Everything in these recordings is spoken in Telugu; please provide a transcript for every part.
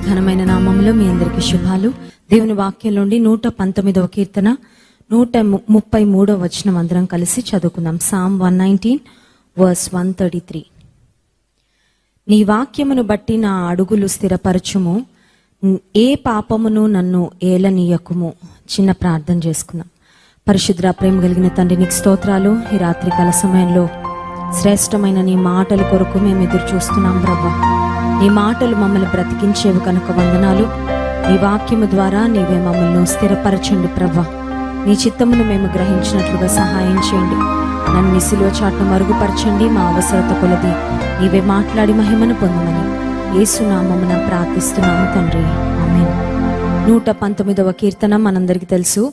ఘనమైన నామంలో మీ అందరికి శుభాలు. దేవుని వాక్యం నుండి 119వ కీర్తన 133వ వచనం అందరం కలిసి చదువుకుందాం. Psalm 119 verse 133. నీ వాక్యమును బట్టి నా అడుగులు స్థిరపరచుము, ఏ పాపమును నన్ను ఏలనీయకుము. చిన్న ప్రార్థన చేసుకుందాం. పరిశుద్ర ప్రేమ కలిగిన తండ్రి, నీకు స్తోత్రాలు. ఈ రాత్రికాల సమయంలో శ్రేష్టమైన నీ మాటల కొరకు మేము ఎదురు చూస్తున్నాం ప్రభా. నీ మాటలు మమ్మల్ని బ్రతికించేవి కనుక వందనాలు. నీ వాక్యము ద్వారా నీవే మమ్మల్ని స్థిరపరచండి ప్రభా. నీ చిత్తమును మేము గ్రహించినట్లుగా సహాయం చేయండి. నన్ను నీ సిలువ చాటును మరుగుపరచండి. మా అవసరత కొలది నీవే మాట్లాడి మహిమను పొందమని యేసు నామమున ప్రార్థిస్తున్నాము తండ్రి, ఆమేన్. 119వ కీర్తన మనందరికీ తెలుసు.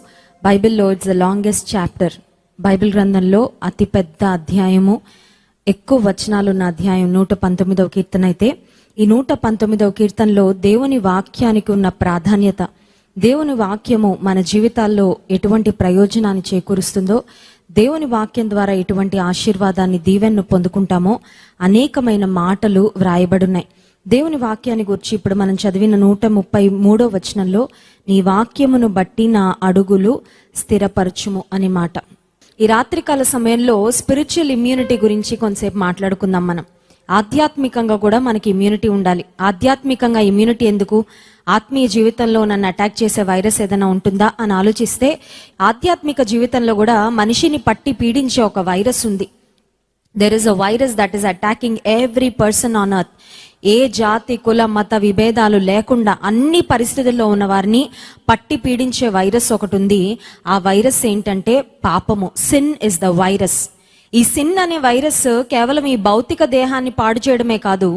బైబిల్లో it's the longest chapter. Bible గ్రంథంలో అతి పెద్ద అధ్యాయము, ఎక్కువ వచనాలున్న అధ్యాయం 119వ కీర్తన. అయితే ఈ 119వ కీర్తనలో దేవుని వాక్యానికి ఉన్న ప్రాధాన్యత, దేవుని వాక్యము మన జీవితాల్లో ఎటువంటి ప్రయోజనాన్ని చేకూరుస్తుందో, దేవుని వాక్యం ద్వారా ఎటువంటి ఆశీర్వాదాన్ని దీవెన్ను పొందుకుంటామో అనేకమైన మాటలు వ్రాయబడున్నాయి. దేవుని వాక్యాన్ని గురించి ఇప్పుడు మనం చదివిన 133వ వచనంలో నీ వాక్యమును బట్టి నా అడుగులు స్థిరపరచుము అనే మాట. ఈ రాత్రికాల సమయంలో స్పిరిచువల్ ఇమ్యూనిటీ గురించి కొంతసేపు మాట్లాడుకుందాం మనం. ఆధ్యాత్మికంగా కూడా మనకి ఇమ్యూనిటీ ఉండాలి. ఆధ్యాత్మికంగా ఇమ్యూనిటీ ఎందుకు? ఆత్మీయ జీవితంలో నన్ను అటాక్ చేసే వైరస్ ఏదైనా ఉంటుందా అని ఆలోచిస్తే ఆధ్యాత్మిక జీవితంలో కూడా మనిషిని పట్టి పీడించే ఒక వైరస్ ఉంది. There is a virus that is attacking every person on earth. ఏ జాతి కుల మత విభేదాలు లేకుండా అన్ని పరిస్థితుల్లో ఉన్న వారిని పట్టి పీడించే వైరస్ ఒకటి ఉంది. ఆ వైరస్ ఏంటంటే పాపము. Sin is the virus. ఈ సిన్ అనే వైరస్ కేవలం ఈ భౌతిక దేహాన్ని పాడు చేయడమే కాదు,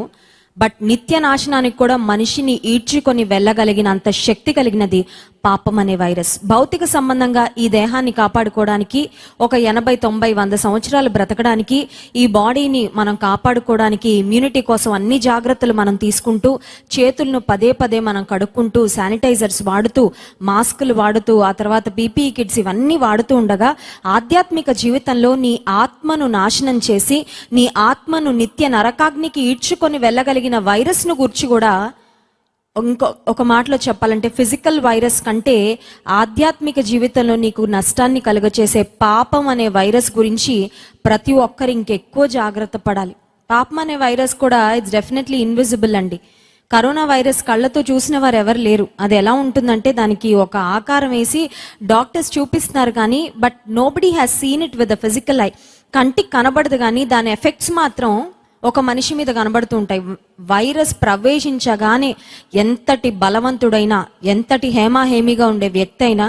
బట్ నిత్య నాశనానికి కూడా మనిషిని ఈడ్చుకొని వెళ్ళగలిగినంత శక్తి కలిగినది పాపం అనే వైరస్. భౌతిక సంబంధంగా ఈ దేహాన్ని కాపాడుకోవడానికి, ఒక 80, 90, 100 సంవత్సరాలు బ్రతకడానికి, ఈ బాడీని మనం కాపాడుకోవడానికి ఇమ్యూనిటీ కోసం అన్ని జాగ్రత్తలు మనం తీసుకుంటూ, చేతులను పదే పదే మనం కడుక్కుంటూ, శానిటైజర్స్ వాడుతూ, మాస్కులు వాడుతూ, ఆ తర్వాత PPE కిట్స్ ఇవన్నీ వాడుతూ ఉండగా ఆధ్యాత్మిక జీవితంలో నీ ఆత్మను నాశనం చేసి నీ ఆత్మను నిత్య నరకాగ్నికి ఈడ్చుకొని వెళ్ళగలిగిన వైరస్ ను గురించి కూడా ఒక మాటలో చెప్పాలంటే ఫిజికల్ వైరస్ కంటే ఆధ్యాత్మిక జీవితంలో నీకు నష్టాన్ని కలుగచేసే పాపం అనే వైరస్ గురించి ప్రతి ఒక్కరు ఇంకెక్కువ జాగ్రత్త పడాలి. పాపం అనే వైరస్ కూడా ఇట్స్ డెఫినెట్లీ ఇన్విజిబుల్ అండి. కరోనా వైరస్ కళ్ళతో చూసిన వారు ఎవరు లేరు. అది ఎలా ఉంటుందంటే దానికి ఒక ఆకారం వేసి డాక్టర్స్ చూపిస్తున్నారు కానీ but nobody has seen it with the physical I. కంటికి కనబడదు కానీ దాని ఎఫెక్ట్స్ మాత్రం ఒక మనిషి మీద కనబడుతూ ఉంటాయి. వైరస్ ప్రవేశించగానే ఎంతటి బలవంతుడైనా, ఎంతటి హేమాహేమిగా ఉండే వ్యక్తి అయినా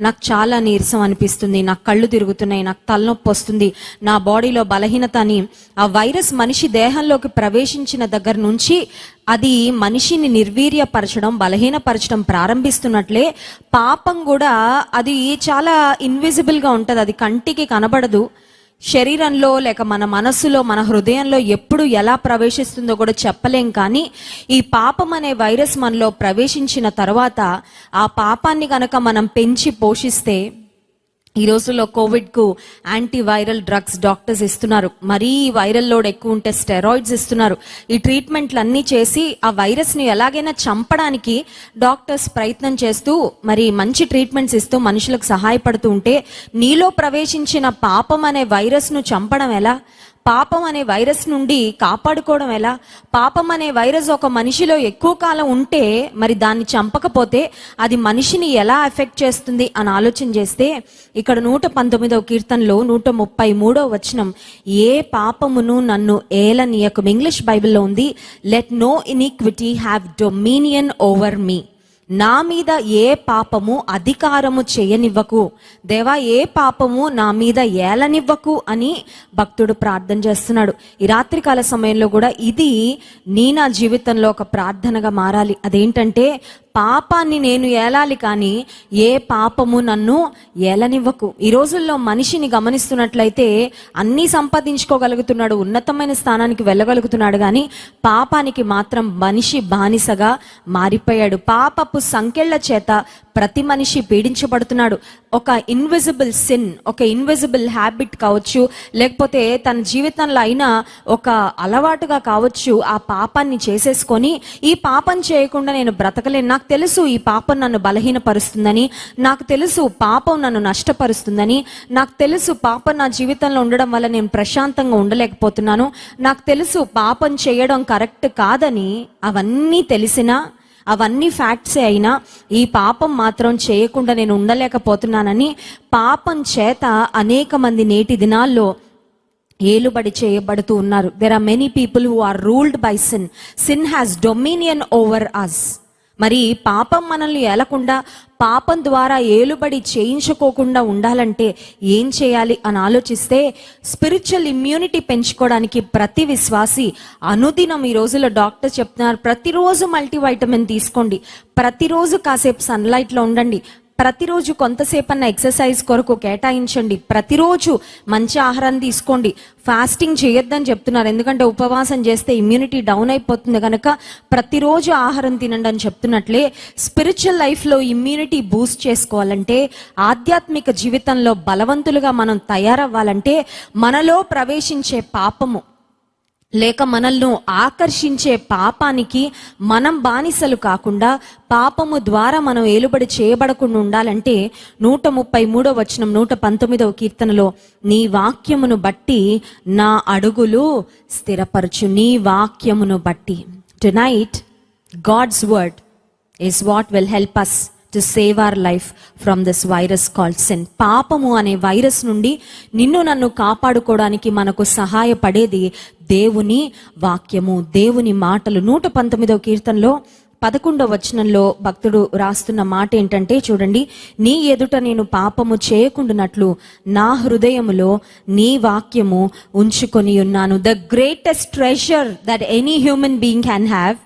నాకు చాలా నీరసం అనిపిస్తుంది, నాకు కళ్ళు తిరుగుతున్నాయి, నాకు తలనొప్పి వస్తుంది, నా బాడీలో బలహీనత అని ఆ వైరస్ మనిషి దేహంలోకి ప్రవేశించిన దగ్గర నుంచి అది మనిషిని నిర్వీర్యపరచడం, బలహీనపరచడం ప్రారంభిస్తున్నట్లే పాపం కూడా అది చాలా ఇన్విజిబుల్గా ఉంటుంది. అది కంటికి కనబడదు. శరీరంలో లేక మన మనస్సులో, మన హృదయంలో ఎప్పుడు ఎలా ప్రవేశిస్తుందో కూడా చెప్పలేం. కానీ ఈ పాపం అనే వైరస్ మనలో ప్రవేశించిన తర్వాత ఆ పాపాన్ని కనుక మనం పెంచి పోషిస్తే, ఈ రోజుల్లో కోవిడ్కు యాంటీవైరల్ డ్రగ్స్ డాక్టర్స్ ఇస్తున్నారు. మరీ వైరల్ లోడ్ ఎక్కువ ఉంటే స్టెరాయిడ్స్ ఇస్తున్నారు. ఈ ట్రీట్మెంట్లు అన్నీ చేసి ఆ వైరస్ని ఎలాగైనా చంపడానికి డాక్టర్స్ ప్రయత్నం చేస్తూ మరి మంచి ట్రీట్మెంట్స్ ఇస్తూ మనుషులకు సహాయపడుతూ ఉంటే, నీలో ప్రవేశించిన పాపం అనే వైరస్ను చంపడం ఎలా? పాపం అనే వైరస్ నుండి కాపాడుకోవడం ఎలా? పాపం అనే వైరస్ ఒక మనిషిలో ఎక్కువ కాలం ఉంటే మరి దాన్ని చంపకపోతే అది మనిషిని ఎలా ఎఫెక్ట్ చేస్తుంది అని ఆలోచన చేస్తే, ఇక్కడ 119వ కీర్తనలో 133వ వచనం, ఏ పాపమును నన్ను ఏలనీయకుము. ఇంగ్లీష్ బైబిల్లో ఉంది, let no iniquity have dominion over me. నా మీద ఏ పాపము అధికారము చేయనివ్వకు. దేవా, ఏ పాపము నా మీద ఏలనివ్వకు అని భక్తుడు ప్రార్థన చేస్తున్నాడు. ఈ రాత్రికాల సమయంలో కూడా ఇది నా జీవితంలో ఒక ప్రార్థనగా మారాలి. అదేంటంటే పాపాన్ని నేను ఏలాలి కానీ ఏ పాపము నన్ను ఏలనివ్వకు. ఈ రోజుల్లో మనిషిని గమనిస్తున్నట్లయితే అన్నీ సంపాదించుకోగలుగుతున్నాడు, ఉన్నతమైన స్థానానికి వెళ్ళగలుగుతున్నాడు, కానీ పాపానికి మాత్రం మనిషి బానిసగా మారిపోయాడు. పాపపు సంకెళ్ల చేత ప్రతి మనిషి పీడించబడుతున్నాడు. ఒక ఇన్విజిబుల్ సిన్, ఒక ఇన్విజిబుల్ హ్యాబిట్ కావచ్చు, లేకపోతే తన జీవితంలో అయినా ఒక అలవాటుగా కావచ్చు, ఆ పాపాన్ని చేసేసుకొని ఈ పాపం చేయకుండా నేను బ్రతకలేను, నాకు తెలుసు ఈ పాపం నన్ను బలహీనపరుస్తుందని, నాకు తెలుసు పాపం నన్ను నష్టపరుస్తుందని, నాకు తెలుసు పాపం నా జీవితంలో ఉండడం వల్ల నేను ప్రశాంతంగా ఉండలేకపోతున్నాను, నాకు తెలుసు పాపం చేయడం కరెక్ట్ కాదని, అవన్నీ తెలిసినా అవన్నీ ఫ్యాక్ట్సే అయినా ఈ పాపం మాత్రం చేయకుండా నేను ఉండలేకపోతున్నానని పాపం చేత అనేక మంది నేటి దినాల్లో ఏలుబడి చేయబడుతూ ఉన్నారు. There are many people who are ruled by sin. Sin has dominion over us. మరి పాపం మనల్ని ఏలకుండా, పాపం ద్వారా ఏలుబడి చేయించుకోకుండా ఉండాలంటే ఏం చేయాలి అని ఆలోచిస్తే, స్పిరిచువల్ ఇమ్యూనిటీ పెంచుకోవడానికి ప్రతి విశ్వాసి అనుదినం, ఈ రోజుల్లో డాక్టర్ చెప్తున్నారు, ప్రతిరోజు మల్టీవైటమిన్ తీసుకోండి, ప్రతిరోజు కాసేపు సన్లైట్లో ఉండండి, ప్రతిరోజు కొంతసేపన్న ఎక్సర్సైజ్ కొరకు కేటాయించండి, ప్రతిరోజు మంచి ఆహారం తీసుకోండి, ఫాస్టింగ్ చేయొద్దని చెప్తున్నారు, ఎందుకంటే ఉపవాసం చేస్తే ఇమ్యూనిటీ డౌన్ అయిపోతుంది కనుక ప్రతిరోజు ఆహారం తినండి అని చెప్తున్నట్లే స్పిరిచువల్ లైఫ్లో ఇమ్యూనిటీ బూస్ట్ చేసుకోవాలంటే, ఆధ్యాత్మిక జీవితంలో బలవంతులుగా మనం తయారవ్వాలంటే, మనలో ప్రవేశించే పాపము లేక మనల్ని ఆకర్షించే పాపానికి మనం బానిసలు కాకుండా, పాపము ద్వారా మనం ఏలుబడి చేయబడకుండా ఉండాలంటే 133వ వచనం 119వ కీర్తనలో, నీ వాక్యమును బట్టి నా అడుగులు స్థిరపరచు. నీ వాక్యమును బట్టి. Tonight God's word is what will help us to save our life from this virus called sin. పాపము అనే వైరస్ నుండి నిన్ను నన్ను కాపాడుకోవడానికి మనకు సహాయపడేది దేవుని వాక్యము, దేవుని మాటలు. 119వ కీర్తనలో 11వ వచనంలో భక్తుడు రాస్తున్న మాట ఏంటంటే చూడండి, నీ ఎదుట నేను పాపము చేయకుండానట్లు నా హృదయములో నీ వాక్యము ఉంచుకొని ఉన్నాను. The greatest treasure that any human being can have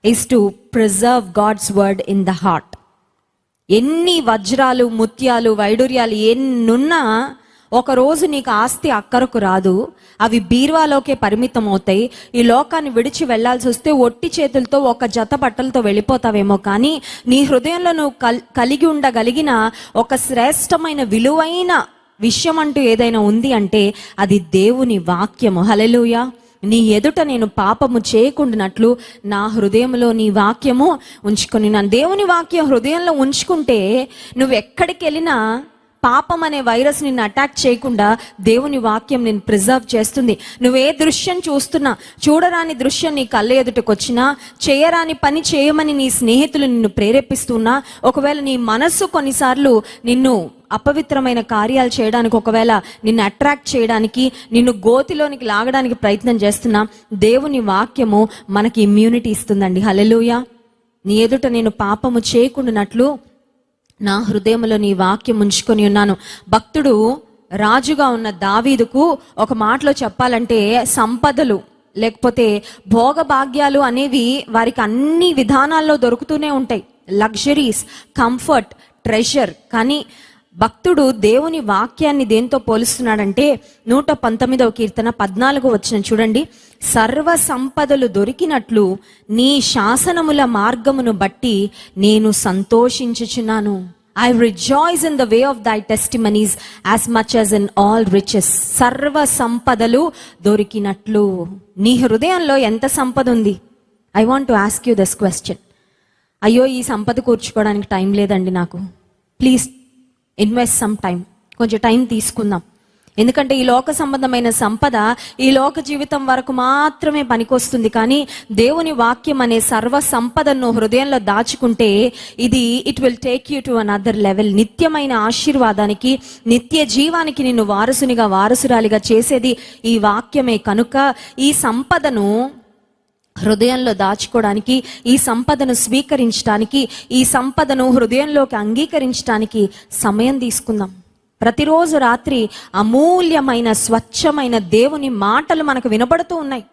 is to preserve God's word in the heart. ఎన్ని వజ్రాలు, ముత్యాలు, వైడూర్యాలు ఎన్నున్నా ఒకరోజు నీకు ఆస్తి అక్కరకు రాదు, అవి బీర్వాలోకే పరిమితం అవుతాయి. ఈ లోకాన్ని విడిచి వెళ్లాల్సి వస్తే ఒట్టి చేతులతో ఒక జత బట్టలతో వెళ్ళిపోతావేమో, కానీ నీ హృదయంలో నువ్వు కలిగి ఉండగలిగిన ఒక శ్రేష్టమైన విలువైన విషయం అంటూ ఏదైనా ఉంది అంటే అది దేవుని వాక్యము. హల్లెలూయా. నీ ఎదుట నేను పాపము చేయకుండానట్లు నా హృదయంలో నీ వాక్యము ఉంచుకొని ఉన్నాను. దేవుని వాక్యం హృదయంలో ఉంచుకుంటే నువ్వు ఎక్కడికి వెళ్ళినా పాపం అనే వైరస్ నిన్ను అటాక్ చేయకుండా దేవుని వాక్యం నిన్ను ప్రిజర్వ్ చేస్తుంది. నువ్వే దృశ్యం చూస్తున్నా, చూడరాని దృశ్యం నీ కళ్ళ ఎదుటకు వచ్చినా, చేయరాని పని చేయమని నీ స్నేహితులు నిన్ను ప్రేరేపిస్తున్నా, ఒకవేళ నీ మనస్సు కొన్నిసార్లు నిన్ను అపవిత్రమైన కార్యాలు చేయడానికి, ఒకవేళ నిన్ను అట్రాక్ట్ చేయడానికి, నిన్ను గోతిలోనికి లాగడానికి ప్రయత్నం చేస్తున్నా, దేవుని వాక్యము మనకి ఇమ్యూనిటీ ఇస్తుందండి. హల్లెలూయా. నీ ఎదుట నేను పాపము చేయకుండానట్లు నా హృదయంలో నీ వాక్యం ఉంచుకొని ఉన్నాను. భక్తుడు రాజుగా ఉన్న దావీదుకు ఒక మాటలో చెప్పాలంటే, సంపదలు లేకపోతే భోగభాగ్యాలు అనేవి వారికి అన్ని విధానాల్లో దొరుకుతూనే ఉంటాయి, లగ్జరీస్, కంఫర్ట్, ట్రెజర్. కానీ భక్తుడు దేవుని వాక్యాన్ని దేంతో పోలుస్తున్నాడంటే 119వ కీర్తన 14వ వచనం చూడండి, సర్వ సంపదలు దొరికినట్లు నీ శాసనముల మార్గమును బట్టి నేను సంతోషించుచున్నాను. I rejoice in the way of thy testimonies as much as in all riches. సర్వ సంపదలు దొరికినట్లు. నీ హృదయంలో ఎంత సంపద ఉంది? I want to ask you this question. అయ్యో, ఈ సంపద కూర్చుకోవడానికి టైం లేదండి నాకు, ప్లీజ్ ఇన్వెస్ట్ సమ్ టైం, కొంచెం టైం తీసుకుందాం. ఎందుకంటే ఈ లోక సంబంధమైన సంపద ఈ లోక జీవితం వరకు మాత్రమే పనికొస్తుంది, కానీ దేవుని వాక్యం అనే సర్వ సంపదను హృదయంలో దాచుకుంటే it will take you to another level. నిత్యమైన ఆశీర్వాదానికి, నిత్య జీవానికి నిన్ను వారసునిగా, వారసురాలిగా చేసేది ఈ వాక్యమే. కనుక ఈ సంపదను హృదయంలో దాచుకోవడానికి, ఈ సంపదను స్వీకరించడానికి, ఈ సంపదను హృదయంలోకి అంగీకరించడానికి సమయం తీసుకుందాం. ప్రతిరోజు రాత్రి అమూల్యమైన స్వచ్ఛమైన దేవుని మాటలు మనకు వినబడుతూ ఉన్నాయి.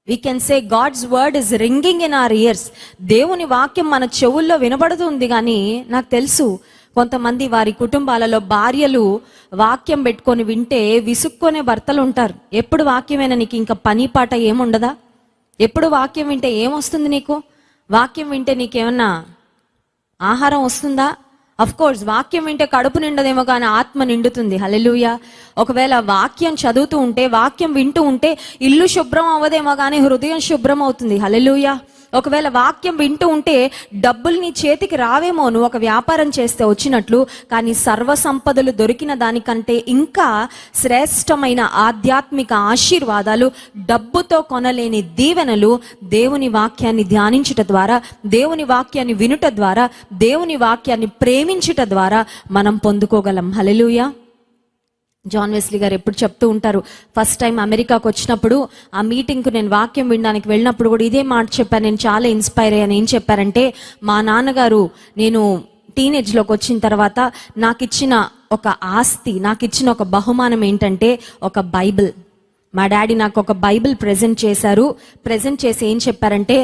We can say God's word is ringing in our ears. దేవుని వాక్యం మన చెవుల్లో వినబడుతుంది. కానీ నాకు తెలుసు కొంతమంది వారి కుటుంబాలలో భార్యలు వాక్యం పెట్టుకొని వింటే విసుక్కునే భర్తలు ఉంటారు. ఎప్పుడు వాక్యమైనా నీకు ఇంకా పని పాట ఏముండదా? ఎప్పుడు వాక్యం వింటే ఏమొస్తుంది నీకు? వాక్యం వింటే నీకేమన్నా ఆహారం వస్తుందా? అఫ్ కోర్స్ వాక్యం వింటే కడుపు నిండదేమో కానీ ఆత్మ నిండుతుంది. హల్లెలూయా. ఒకవేళ వాక్యం చదువుతూ ఉంటే, వాక్యం వింటూ ఉంటే ఇల్లు శుభ్రం అవ్వదేమో కానీ హృదయం శుభ్రం అవుతుంది. హల్లెలూయా. ఒకవేళ వాక్యం వింటూ ఉంటే డబ్బులు నీ చేతికి రావేమో, నువ్వు ఒక వ్యాపారం చేస్తే వచ్చినట్లు, కానీ సర్వ సంపదలు దొరికిన దానికంటే ఇంకా శ్రేష్టమైన ఆధ్యాత్మిక ఆశీర్వాదాలు, డబ్బుతో కొనలేని దీవెనలు దేవుని వాక్యాన్ని ధ్యానించుట ద్వారా, దేవుని వాక్యాన్ని వినుట ద్వారా, దేవుని వాక్యాన్ని ప్రేమించుట ద్వారా మనం పొందుకోగలం. హల్లెలూయా. జాన్ వెస్లీ గారు ఎప్పుడు చెప్తూ ఉంటారు, ఫస్ట్ టైం అమెరికాకు వచ్చినప్పుడు ఆ మీటింగ్కు నేను వాక్యం వినడానికి వెళ్ళినప్పుడు కూడా ఇదే మాట చెప్పాను. నేను చాలా ఇన్స్పైర్ అయ్యాను. ఏం చెప్పారంటే, మా నాన్నగారు నేను టీనేజ్లోకి వచ్చిన తర్వాత నాకు ఇచ్చిన ఒక ఆస్తి, నాకు ఇచ్చిన ఒక బహుమానం ఏంటంటే ఒక బైబిల్. మా డాడీ నాకు ఒక బైబిల్ ప్రెజెంట్ చేశారు. ప్రెజెంట్ చేసి ఏం చెప్పారంటే,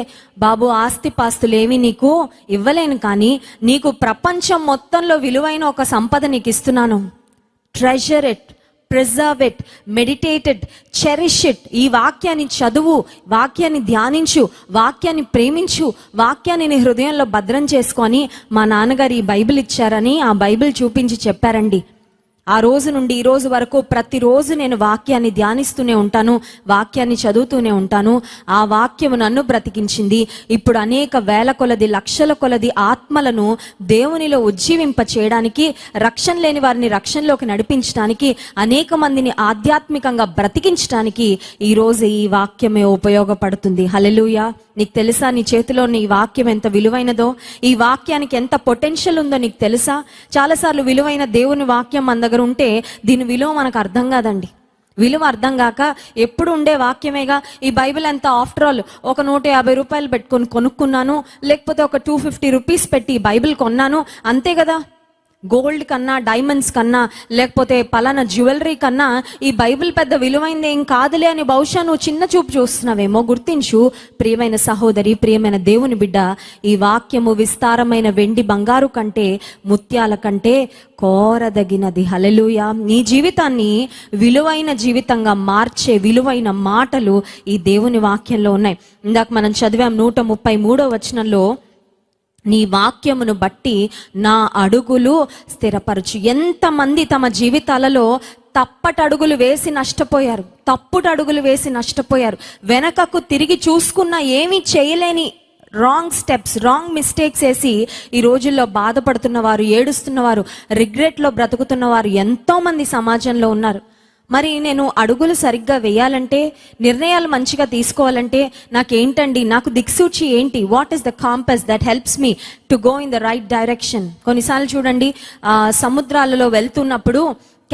బాబు ఆస్తి పాస్తులు ఏమీ నీకు ఇవ్వలేను, కానీ నీకు ప్రపంచం మొత్తంలో విలువైన ఒక సంపద నీకు ఇస్తున్నాను. Treasure it, preserve it, meditate it, cherish it. ఈ వాక్యాన్ని చదువు, వాక్యాన్ని ధ్యానించు, వాక్యాన్ని ప్రేమించు, వాక్యాన్ని నీ హృదయంలో భద్రం చేసుకొని మా నాన్నగారు ఈ బైబిల్ ఇచ్చారని ఆ బైబిల్ చూపించి చెప్పారండి. ఆ రోజు నుండి ఈ రోజు వరకు ప్రతిరోజు నేను వాక్యాన్ని ధ్యానిస్తూనే ఉంటాను, వాక్యాన్ని చదువుతూనే ఉంటాను. ఆ వాక్యము నన్ను బ్రతికించింది. ఇప్పుడు అనేక వేల కొలది, లక్షల కొలది ఆత్మలను దేవునిలో ఉజ్జీవింప చేయడానికి, రక్షణ లేని వారిని రక్షణలోకి నడిపించడానికి, అనేక మందిని ఆధ్యాత్మికంగా బ్రతికించడానికి ఈ రోజు ఈ వాక్యమే ఉపయోగపడుతుంది. హల్లెలూయా. నీకు తెలుసా నీ చేతిలో ఈ వాక్యం ఎంత విలువైనదో? ఈ వాక్యానికి ఎంత పొటెన్షియల్ ఉందో నీకు తెలుసా? చాలాసార్లు విలువైన దేవుని వాక్యం మన దగ్గర ఉంటే దీని విలువ మనకు అర్థం కాదండి. విలువ అర్థం కాక ఎప్పుడు ఉండే వాక్యమేగా, ఈ బైబిల్ ఎంత ఆఫ్టర్ ఆల్ ఒక 150 రూపాయలు పెట్టుకొని కొనుక్కున్నాను, లేకపోతే ఒక 250 రూపీస్ పెట్టి ఈ బైబిల్ కొన్నాను, అంతే కదా. గోల్డ్ కన్నా, డైమండ్స్ కన్నా, లేకపోతే పలానా జ్యువెలరీ కన్నా ఈ బైబిల్ పెద్ద విలువైంది ఏం కాదులే అని బహుశా నువ్వు చిన్న చూపు చూస్తున్నావేమో. గుర్తించు ప్రియమైన సహోదరి, ప్రియమైన దేవుని బిడ్డ, ఈ వాక్యము విస్తారమైన వెండి బంగారు కంటే, ముత్యాల కంటే కోరదగినది. హల్లెలూయా. నీ జీవితాన్ని విలువైన జీవితంగా మార్చే విలువైన మాటలు ఈ దేవుని వాక్యంలో ఉన్నాయి. ఇందాక మనం చదివాం 133వ వచనంలో, నీ వాక్యమును బట్టి నా అడుగులు స్థిరపరచు. ఎంతమంది తమ జీవితాలలో తప్పటడుగులు వేసి నష్టపోయారు, తప్పుటడుగులు వేసి నష్టపోయారు. వెనకకు తిరిగి చూసుకున్నా ఏమీ చేయలేని రాంగ్ స్టెప్స్, రాంగ్ మిస్టేక్స్ వేసి ఈ రోజుల్లో బాధపడుతున్నవారు, ఏడుస్తున్నవారు, రిగ్రెట్లో బ్రతుకుతున్నవారు ఎంతో మంది సమాజంలో ఉన్నారు. మరి నేను అడుగులు సరిగ్గా వేయాలంటే, నిర్ణయాలు మంచిగా తీసుకోవాలంటే నాకేంటండి, నాకు దిక్సూచి ఏంటి? What is the campus that helps me to go in the right direction? కొన్నిసార్లు చూడండి, సముద్రాలలో వెళ్తున్నప్పుడు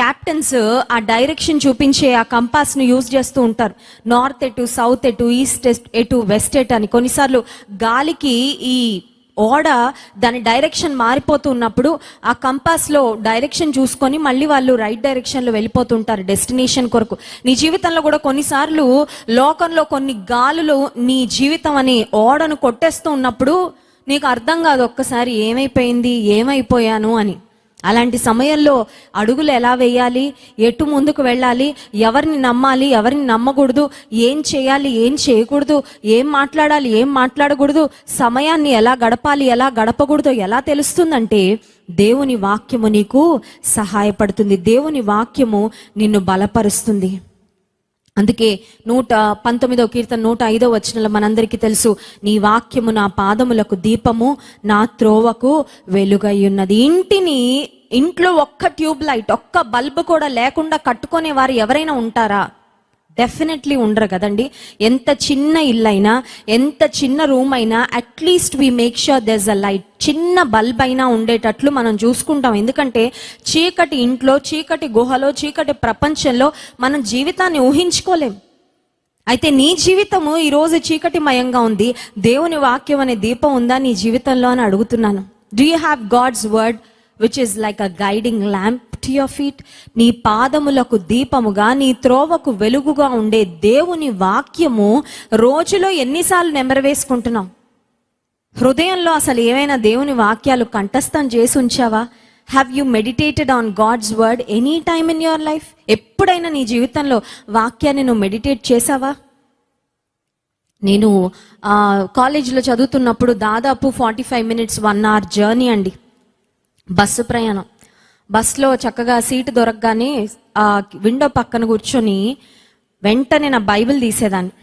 క్యాప్టెన్స్ ఆ డైరెక్షన్ చూపించే ఆ కంపాస్ను యూజ్ చేస్తూ ఉంటారు. నార్త్ ఎటు, సౌత్ ఎటు, ఈస్ట్ ఎటు, వెస్ట్ ఎటు అని. కొన్నిసార్లు గాలికి ఈ ఓడ దాని డైరెక్షన్ మారిపోతూ ఉన్నప్పుడు ఆ కంపాస్లో డైరెక్షన్ చూసుకొని మళ్ళీ వాళ్ళు రైట్ డైరెక్షన్లో వెళ్ళిపోతుంటారు డెస్టినేషన్ కొరకు. నీ జీవితంలో కూడా కొన్నిసార్లు లోకంలో కొన్ని గాలులు నీ జీవితం అని ఓడను కొట్టేస్తూ ఉన్నప్పుడు నీకు అర్థం కాదు ఒక్కసారి ఏమైపోయింది, ఏమైపోయాను అని. అలాంటి సమయంలో అడుగులు ఎలా వేయాలి, ఎటు ముందుకు వెళ్ళాలి, ఎవరిని నమ్మాలి, ఎవరిని నమ్మకూడదు, ఏం చేయాలి, ఏం చేయకూడదు, ఏం మాట్లాడాలి, ఏం మాట్లాడకూడదు, సమయాన్ని ఎలా గడపాలి, ఎలా గడపకూడదో ఎలా తెలుస్తుందంటే దేవుని వాక్యము నీకు సహాయపడుతుంది. దేవుని వాక్యము నిన్ను బలపరుస్తుంది. అందుకే 119వ కీర్తన 105వ వచనంలో మనందరికీ తెలుసు, నీ వాక్యము నా పాదములకు దీపము, నా త్రోవకు వెలుగై ఉన్నది. ఇంట్లో ఒక్క ట్యూబ్ లైట్, ఒక్క బల్బు కూడా లేకుండా కట్టుకునే వారు ఎవరైనా ఉంటారా? డెఫినెట్లీ ఉండరు కదండి. ఎంత చిన్న ఇల్లు అయినా, ఎంత చిన్న రూమ్ అయినా, at least we make sure there's a light. చిన్న బల్బ్ అయినా ఉండేటట్లు మనం చూసుకుంటాం. ఎందుకంటే చీకటి ఇంట్లో, చీకటి గుహలో, చీకటి ప్రపంచంలో మనం జీవితాన్ని ఊహించుకోలేం. అయితే నీ జీవితము ఈరోజు చీకటిమయంగా ఉంది, దేవుని వాక్యం అనే దీపం ఉందా నీ జీవితంలో అని అడుగుతున్నాను. Do you have God's word which is like a guiding lamp to your feet. నీ పాదములకు దీపముగా, నీ త్రోవకు వెలుగుగా ఉండే దేవుని వాక్యము రోజులో ఎన్నిసార్లు నెమరవేసుకుంటున్నావు? హృదయంలో అసలు ఏమైనా దేవుని వాక్యాలు కంఠస్థం చేసి ఉంచావా? Have you meditated on God's word any time in your life? ఎప్పుడైనా నీ జీవితంలో వాక్యాన్ని నువ్వు మెడిటేట్ చేసావా? నేను కాలేజీలో చదువుతున్నప్పుడు దాదాపు 45 minutes 1 hour జర్నీ అండి, బస్సు ప్రయాణం. బస్సులో చక్కగా సీటు దొరకగానే విండో పక్కన కూర్చొని వెంటనే నా బైబిల్ తీసేదాన్ని.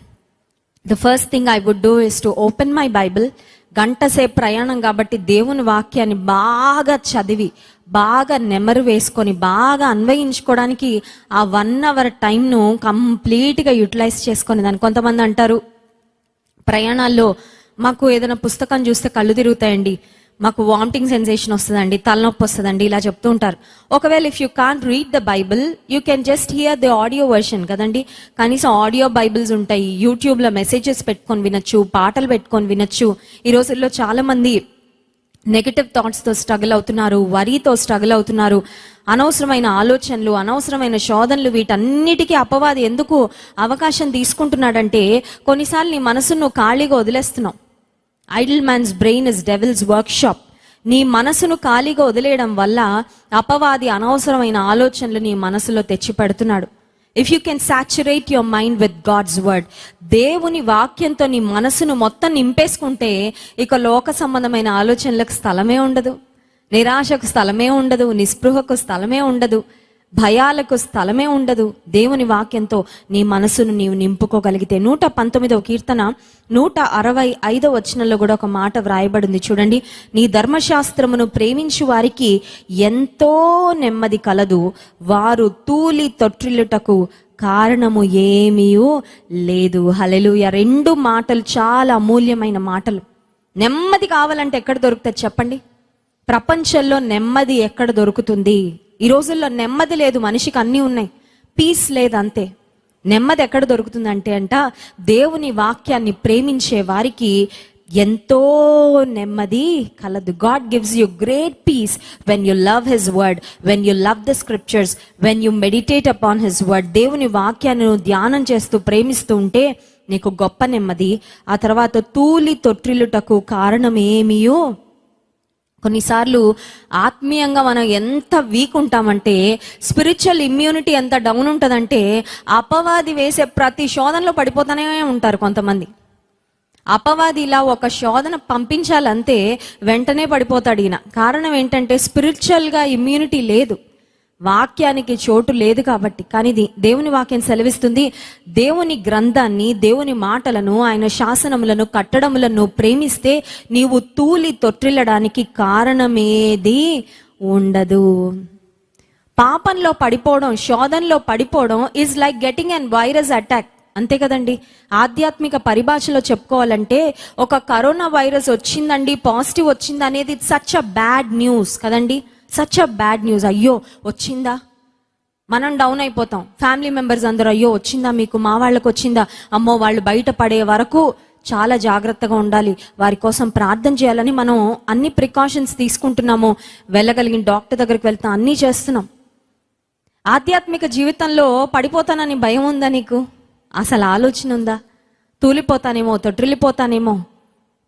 The first thing I would do is to open my Bible. గంట సేపు ప్రయాణం కాబట్టి దేవుని వాక్యాన్ని బాగా చదివి, బాగా నెమరు వేసుకొని, బాగా అన్వయించుకోవడానికి ఆ 1 hour టైంను కంప్లీట్గా యూటిలైజ్ చేసుకొని దాన్ని. కొంతమంది అంటారు ప్రయాణాల్లో మాకు ఏదైనా పుస్తకం చూస్తే కళ్ళు తిరుగుతాయండి, మాకు వామిటింగ్ సెన్సేషన్ వస్తుందండి, తలనొప్పి వస్తుందండి, ఇలా చెప్తూ ఉంటారు. ఒకవేళ if you can't read the Bible, you can just hear the audio version కదండి. కనీసం ఆడియో బైబిల్స్ ఉంటాయి, యూట్యూబ్లో మెసేజెస్ పెట్టుకొని వినొచ్చు, పాటలు పెట్టుకొని వినొచ్చు. ఈ రోజుల్లో చాలా మంది నెగటివ్ థాట్స్తో స్ట్రగుల్ అవుతున్నారు, వరీతో స్ట్రగుల్ అవుతున్నారు, అనవసరమైన ఆలోచనలు, అనవసరమైన శోధనలు, వీటన్నిటికీ అపవాది ఎందుకు అవకాశం తీసుకుంటున్నాడంటే, కొన్నిసార్లు నీ మనసును నువ్వు ఖాళీగా వదిలేస్తున్నావు. Idle man's brain is devil's workshop. నీ మనసును ఖాళీగా వదిలేయడం వల్ల అపవాది అనవసరమైన ఆలోచనలు నీ మనసులో తెచ్చి పెడుతున్నాడు. If you can saturate your mind with God's word, దేవుని వాక్యంతో నీ మనసును మొత్తం నింపేసుకుంటే ఇక లోక సంబంధమైన ఆలోచనలకు స్థలమే ఉండదు, నిరాశకు స్థలమే ఉండదు, నిస్పృహకు స్థలమే ఉండదు, భయాలకు స్థలమే ఉండదు. దేవుని వాక్యంతో నీ మనసును నీవు నింపుకోగలిగితే. 119వ కీర్తన 165వ వచనంలో కూడా ఒక మాట వ్రాయబడింది చూడండి. నీ ధర్మశాస్త్రమును ప్రేమించు వారికి ఎంతో నెమ్మది కలదు, వారు తూలి తొట్టిల్లుటకు కారణము ఏమీ లేదు. హల్లెలూయా. 2 మాటలు చాలా అమూల్యమైన మాటలు. నెమ్మది కావాలంటే ఎక్కడ దొరుకుతుంది చెప్పండి? ప్రపంచంలో నెమ్మది ఎక్కడ దొరుకుతుంది? ఈ రోజుల్లో నెమ్మది లేదు, మనిషికి అన్నీ ఉన్నాయి, పీస్ లేదు, అంతే. నెమ్మది ఎక్కడ దొరుకుతుందంటే దేవుని వాక్యాన్ని ప్రేమించే వారికి ఎంతో నెమ్మది కలదు. God gives you great peace when you love his word, when you love the scriptures, when you meditate upon his word. దేవుని వాక్యాన్ని ధ్యానం చేస్తూ ప్రేమిస్తూ ఉంటే నీకు గొప్ప నెమ్మది. ఆ తర్వాత తూలి తొట్టిల్లుటకు కారణం ఏమీయో. కొన్నిసార్లు ఆత్మీయంగా మనం ఎంత వీక్ ఉంటామంటే, స్పిరిచువల్ ఇమ్యూనిటీ ఎంత డౌన్ ఉంటుందంటే, అపవాది వేసే ప్రతి శోధనలో పడిపోతూనే ఉంటారు కొంతమంది. అపవాది ఇలా ఒక శోధన పంపించాలంతే వెంటనే పడిపోతాడు ఈయన. కారణం ఏంటంటే స్పిరిచువల్గా ఇమ్యూనిటీ లేదు, వాక్యానికి చోటు లేదు కాబట్టి. కానీ దేవుని వాక్యం సెలవిస్తుంది, దేవుని గ్రంథాన్ని, దేవుని మాటలను, ఆయన శాసనములను, కట్టడములను ప్రేమిస్తే నీవు తూలి తొట్టిల్లడానికి కారణమేది ఉండదు. పాపంలో పడిపోవడం, శోధనలో పడిపోవడం is like getting an virus attack, అంతే కదండి. ఆధ్యాత్మిక పరిభాషలో చెప్పుకోవాలంటే ఒక కరోనా వైరస్ వచ్చిందండి, పాజిటివ్ వచ్చింది అనేది సచ్ అ బ్యాడ్ న్యూస్ కదండి. Such a bad news. అయ్యో వచ్చిందా, మనం డౌన్ అయిపోతాం. ఫ్యామిలీ మెంబర్స్ అందరూ అయ్యో వచ్చిందా మీకు, మా వాళ్ళకు వచ్చిందా, అమ్మో వాళ్ళు బయట పడే వరకు చాలా జాగ్రత్తగా ఉండాలి, వారి కోసం ప్రార్థన చేయాలని మనం అన్ని ప్రికాషన్స్ తీసుకుంటున్నాము. వెళ్ళగలిగిన డాక్టర్ దగ్గరికి వెళ్తాం, అన్నీ చేస్తున్నాం. ఆధ్యాత్మిక జీవితంలో పడిపోతానని భయం ఉందా నీకు? అసలు ఆలోచన ఉందా? తూలిపోతానేమో, తొట్టిల్లిపోతానేమో,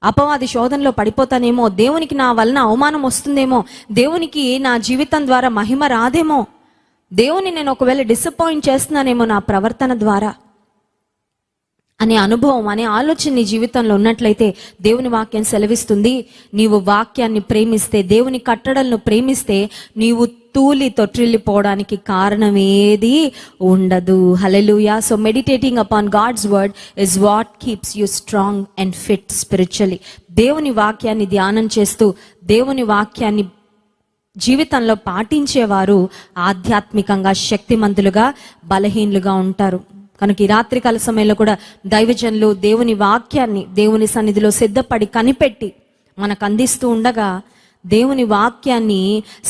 అపవాది శోధనలో పడిపోతానేమో, దేవునికి నా వలన అవమానం వస్తుందేమో, దేవునికి నా జీవితం ద్వారా మహిమ రాదేమో, దేవుని నేను ఒకవేళ డిసప్పాయింట్ చేస్తున్నానేమో నా ప్రవర్తన ద్వారా అనే అనుభవం, అనే ఆలోచన నీ జీవితంలో ఉన్నట్లయితే దేవుని వాక్యం సెలవిస్తుంది, నీవు వాక్యాన్ని ప్రేమిస్తే, దేవుని కట్టడలను ప్రేమిస్తే నీవు తూలి తొట్టిల్లిపోవడానికి కారణం ఏది ఉండదు. Hallelujah. So meditating upon God's word is what keeps you strong and fit spiritually. దేవుని వాక్యాన్ని ధ్యానం చేస్తూ దేవుని వాక్యాన్ని జీవితంలో పాటించేవారు ఆధ్యాత్మికంగా శక్తిమంతులుగా, బలహీనులుగా ఉంటారు. కనుక ఈ రాత్రికాల సమయంలో కూడా దైవజనులు దేవుని వాక్యాన్ని దేవుని సన్నిధిలో సిద్ధపడి కనిపెట్టి మనకు అందిస్తూ ఉండగా, దేవుని వాక్యాన్ని,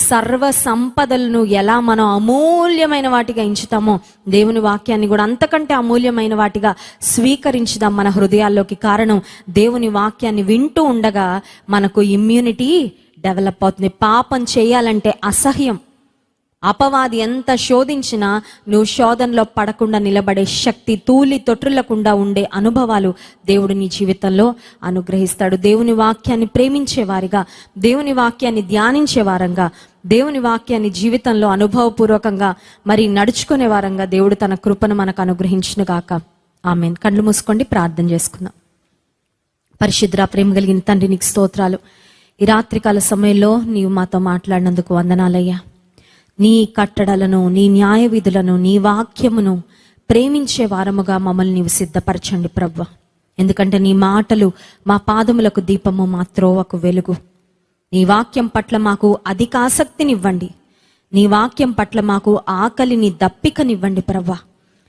సర్వ సంపదలను ఎలా మనం అమూల్యమైన వాటిగా ఎంచుతామో దేవుని వాక్యాన్ని కూడా అంతకంటే అమూల్యమైన వాటిగా స్వీకరించుదాం మన హృదయాల్లోకి. కారణం, దేవుని వాక్యాన్ని వింటూ ఉండగా మనకు ఇమ్యూనిటీ డెవలప్ అవుతుంది. పాపం చేయాలంటే అసహ్యం, అపవాది ఎంత శోధించినా నువ్వు శోధనలో పడకుండా నిలబడే శక్తి, తూలి తొట్రులకుండా ఉండే అనుభవాలు దేవుడు నీ జీవితంలో అనుగ్రహిస్తాడు. దేవుని వాక్యాన్ని ప్రేమించేవారిగా, దేవుని వాక్యాన్ని ధ్యానించే వారంగా, దేవుని వాక్యాన్ని జీవితంలో అనుభవపూర్వకంగా మరి నడుచుకునే వారంగా దేవుడు తన కృపను మనకు అనుగ్రహించును గాక. ఆమేన్. కళ్ళు మూసుకోండి, ప్రార్థన చేసుకుందాం. పరిశుద్ధ ప్రేమ కలిగిన తండ్రి, నీకు స్తోత్రాలు. ఈ రాత్రికాల సమయంలో నీవు మాతో మాట్లాడినందుకు వందనాలయ్యా. నీ కట్టడలను, నీ న్యాయ విధులను, నీ వాక్యమును ప్రేమించే వారముగా మమ్మల్ని నీవు సిద్ధపరచండి ప్రభువా. ఎందుకంటే నీ మాటలు మా పాదములకు దీపము, మా త్రోవకు వెలుగు. నీ వాక్యం పట్ల మాకు అధిక ఆసక్తినివ్వండి. నీ వాక్యం పట్ల మాకు ఆకలిని, దప్పికనివ్వండి ప్రభువా.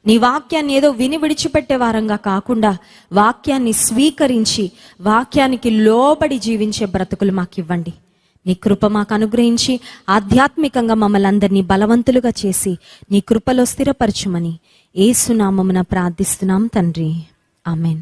నీ వాక్యాన్ని ఏదో విని విడిచిపెట్టే వారంగా కాకుండా వాక్యాన్ని స్వీకరించి వాక్యానికి లోబడి జీవించే బ్రతుకులు మాకు ఇవ్వండి. నీ కృప మాకు అనుగ్రహించి ఆధ్యాత్మికంగా మమ్మల్ని అందరినీ బలవంతులుగా చేసి నీ కృపలో స్థిరపరచుమని యేసు నామమున ప్రార్థిస్తున్నాం తండ్రి. ఆమెన్.